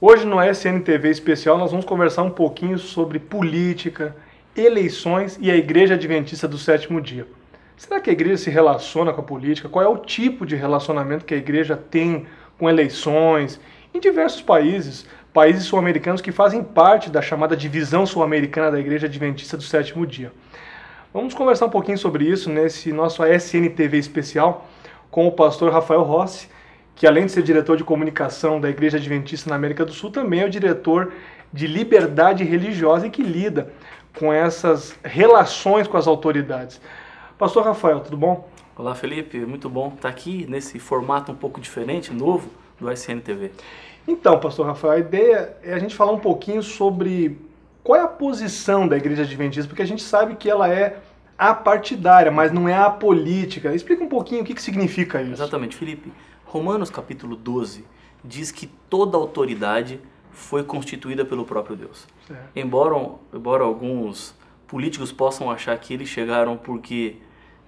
Hoje no SNTV Especial nós vamos conversar um pouquinho sobre política, eleições e a Igreja Adventista do Sétimo Dia. Será que a igreja se relaciona com a política? Qual é o tipo de relacionamento que a igreja tem com eleições em diversos países, países sul-americanos que fazem parte da chamada divisão sul-americana da Igreja Adventista do Sétimo Dia? Vamos conversar um pouquinho sobre isso nesse nosso SNTV Especial com o pastor Rafael Rossi, que além de ser diretor de comunicação da Igreja Adventista na América do Sul, também é o diretor de liberdade religiosa e que lida com essas relações com as autoridades. Pastor Rafael, tudo bom? Olá, Felipe, muito bom estar aqui nesse formato um pouco diferente, novo, do SNTV. Então, pastor Rafael, a ideia é a gente falar um pouquinho sobre qual é a posição da Igreja Adventista, porque a gente sabe que ela é apartidária, mas não é apolítica. Explica um pouquinho o que significa isso. Exatamente, Felipe. Romanos capítulo 12 diz que toda autoridade foi constituída pelo próprio Deus. Embora alguns políticos possam achar que eles chegaram porque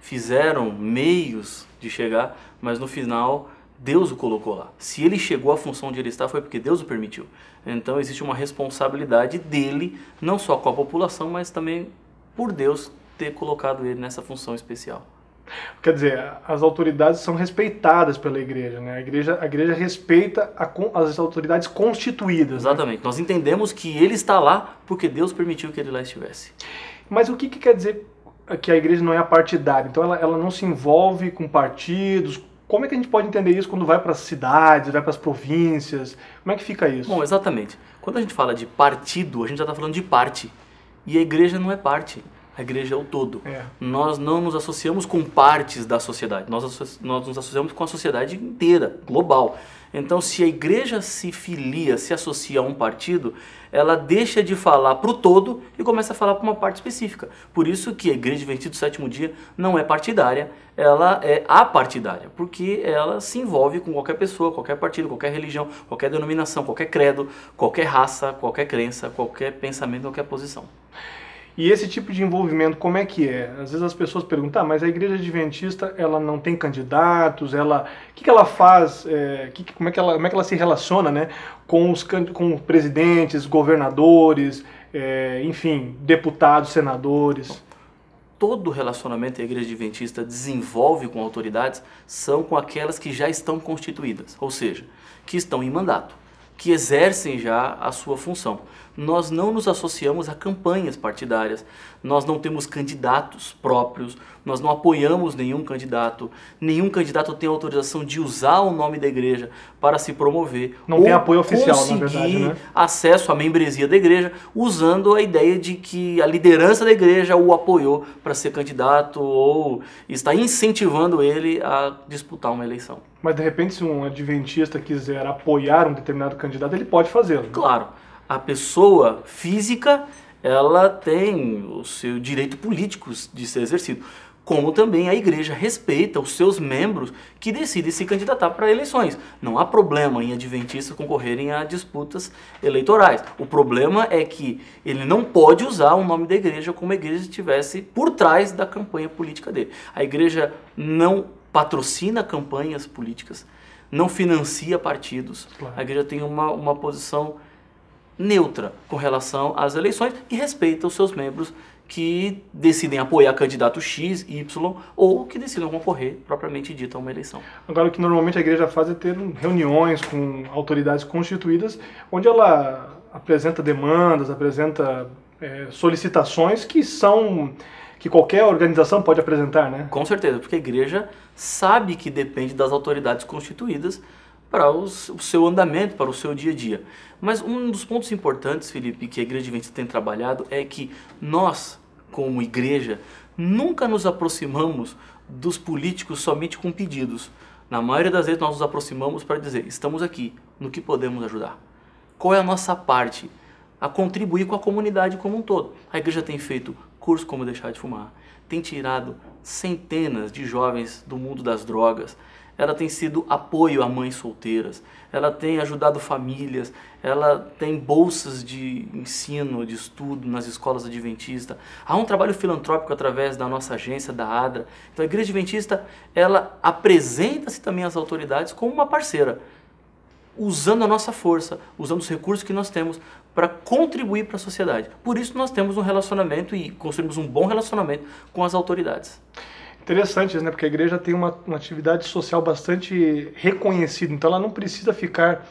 fizeram meios de chegar, mas no final Deus o colocou lá. Se ele chegou à função onde ele está, foi porque Deus o permitiu. Então existe uma responsabilidade dele, não só com a população, mas também por Deus ter colocado ele nessa função especial. Quer dizer, as autoridades são respeitadas pela igreja, né? A igreja respeita as autoridades constituídas. Exatamente. Né? Nós entendemos que ele está lá porque Deus permitiu que ele lá estivesse. Mas o que quer dizer que a igreja não é partidária? Então ela não se envolve com partidos. Como é que a gente pode entender isso quando vai para as cidades, vai para as províncias? Como é que fica isso? Bom, exatamente. Quando a gente fala de partido, a gente já está falando de parte. E a igreja não é parte. A igreja é o todo. Nós não nos associamos com partes da sociedade. Nós nos associamos com a sociedade inteira, global. Então, se a igreja se filia, se associa a um partido, ela deixa de falar para o todo e começa a falar para uma parte específica. Por isso que a Igreja Adventista do Sétimo Dia não é partidária, ela é apartidária, porque ela se envolve com qualquer pessoa, qualquer partido, qualquer religião, qualquer denominação, qualquer credo, qualquer raça, qualquer crença, qualquer pensamento, qualquer posição. E esse tipo de envolvimento, como é que é? Às vezes as pessoas perguntam, mas a Igreja Adventista, ela não tem candidatos, o que ela faz, como é que ela se relaciona, né, com presidentes, governadores, enfim, deputados, senadores? Todo relacionamento que a Igreja Adventista desenvolve com autoridades são com aquelas que já estão constituídas, ou seja, que estão em mandato, que exercem já a sua função. Nós não nos associamos a campanhas partidárias, nós não temos candidatos próprios, nós não apoiamos nenhum candidato tem autorização de usar o nome da igreja para se promover. Não tem apoio oficial, na verdade, né? Conseguir acesso à membresia da igreja, usando a ideia de que a liderança da igreja o apoiou para ser candidato ou está incentivando ele a disputar uma eleição. Mas de repente, se um adventista quiser apoiar um determinado candidato, ele pode fazê-lo. Claro. A pessoa física, ela tem o seu direito político de ser exercido, como também a igreja respeita os seus membros que decidem se candidatar para eleições. Não há problema em adventistas concorrerem a disputas eleitorais. O problema é que ele não pode usar o nome da igreja como a igreja estivesse por trás da campanha política dele. A igreja não patrocina campanhas políticas, não financia partidos. Claro. A igreja tem uma posição neutra com relação às eleições e respeita os seus membros que decidem apoiar candidato X, Y ou que decidam concorrer propriamente dita a uma eleição. Agora, o que normalmente a igreja faz é ter reuniões com autoridades constituídas, onde ela apresenta demandas, apresenta solicitações que qualquer organização pode apresentar, né? Com certeza, porque a igreja sabe que depende das autoridades constituídas para o seu andamento, para o seu dia a dia. Mas um dos pontos importantes, Felipe, que a Igreja Adventista tem trabalhado é que nós, como igreja, nunca nos aproximamos dos políticos somente com pedidos. Na maioria das vezes nós nos aproximamos para dizer, estamos aqui, no que podemos ajudar. Qual é a nossa parte? A contribuir com a comunidade como um todo. A igreja tem feito curso como deixar de fumar, tem tirado centenas de jovens do mundo das drogas, ela tem sido apoio a mães solteiras, ela tem ajudado famílias, ela tem bolsas de ensino, de estudo nas escolas adventistas. Há um trabalho filantrópico através da nossa agência, da ADRA. Então a Igreja Adventista, ela apresenta-se também às autoridades como uma parceira. usando a nossa força, usando os recursos que nós temos para contribuir para a sociedade. Por isso nós temos um relacionamento e construímos um bom relacionamento com as autoridades. Interessante isso, né? Porque a igreja tem uma atividade social bastante reconhecida, então ela não precisa ficar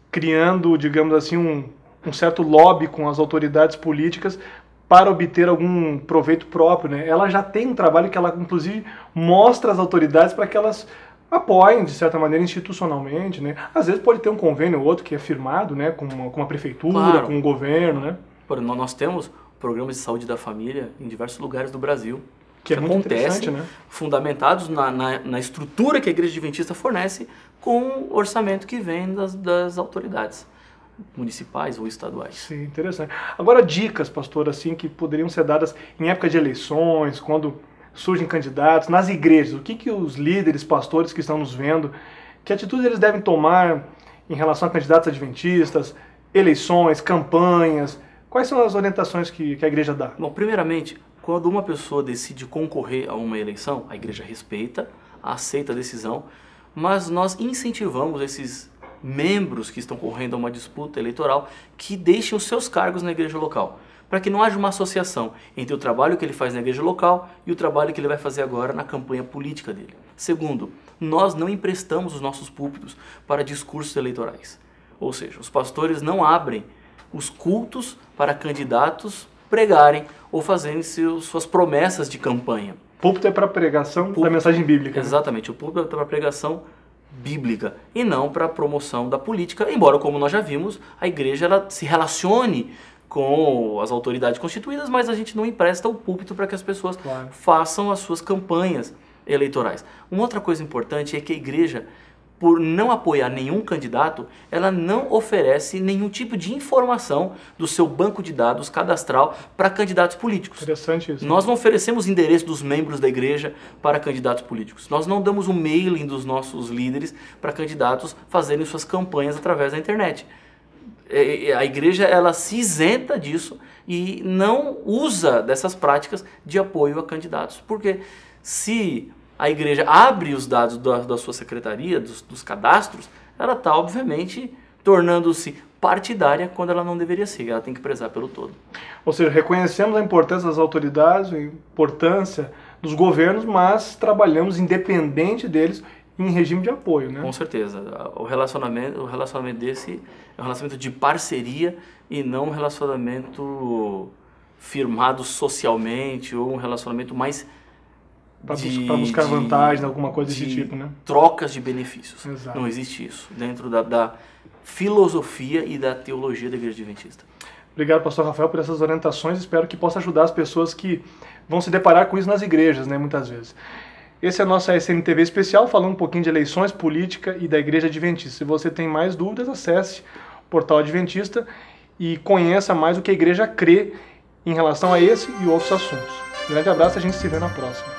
criando, digamos assim, um certo lobby com as autoridades políticas para obter algum proveito próprio, né? Ela já tem um trabalho que ela, inclusive, mostra às autoridades para que elas apoiem, de certa maneira, institucionalmente, né? Às vezes pode ter um convênio ou outro que é firmado, né? Com uma prefeitura, Claro. com um governo, né? Nós temos programas de saúde da família em diversos lugares do Brasil. Que é muito interessante, né? Fundamentados na estrutura que a Igreja Adventista fornece com o orçamento que vem das autoridades municipais ou estaduais. Sim, interessante. Agora, dicas, pastor, assim, que poderiam ser dadas em época de eleições, quando surgem candidatos, nas igrejas. O que os líderes, pastores que estão nos vendo, que atitudes eles devem tomar em relação a candidatos adventistas, eleições, campanhas? Quais são as orientações que a igreja dá? Bom, primeiramente, quando uma pessoa decide concorrer a uma eleição, a igreja respeita, aceita a decisão, mas nós incentivamos esses membros que estão correndo a uma disputa eleitoral que deixem os seus cargos na igreja local, para que não haja uma associação entre o trabalho que ele faz na igreja local e o trabalho que ele vai fazer agora na campanha política dele. Segundo, nós não emprestamos os nossos púlpitos para discursos eleitorais, ou seja, os pastores não abrem os cultos para candidatos pregarem ou fazerem suas promessas de campanha. Púlpito é para pregação da mensagem bíblica. Exatamente, o púlpito é para pregação bíblica e não para promoção da política, embora, como nós já vimos, a igreja ela se relacione com as autoridades constituídas, mas a gente não empresta o púlpito para que as pessoas façam as suas campanhas eleitorais. Uma outra coisa importante é que a igreja, por não apoiar nenhum candidato, ela não oferece nenhum tipo de informação do seu banco de dados cadastral para candidatos políticos. Interessante isso. Nós não oferecemos endereço dos membros da igreja para candidatos políticos. Nós não damos um mailing dos nossos líderes para candidatos fazerem suas campanhas através da internet. A igreja ela se isenta disso e não usa dessas práticas de apoio a candidatos. Porque se a igreja abre os dados da sua secretaria, dos cadastros, ela está, obviamente, tornando-se partidária quando ela não deveria ser. Ela tem que prezar pelo todo. Ou seja, reconhecemos a importância das autoridades, a importância dos governos, mas trabalhamos independente deles em regime de apoio, né? Com certeza. O relacionamento desse é um relacionamento de parceria e não um relacionamento firmado socialmente ou um relacionamento mais para buscar vantagem, alguma coisa desse tipo, né? Trocas de benefícios. Exato. Não existe isso dentro da filosofia e da teologia da Igreja Adventista. Obrigado, pastor Rafael, por essas orientações. Espero que possa ajudar as pessoas que vão se deparar com isso nas igrejas, né, muitas vezes. Esse é a nossa SMTV especial, falando um pouquinho de eleições, política e da Igreja Adventista. Se você tem mais dúvidas, acesse o Portal Adventista e conheça mais o que a igreja crê em relação a esse e outros assuntos. Um grande abraço, a gente se vê na próxima.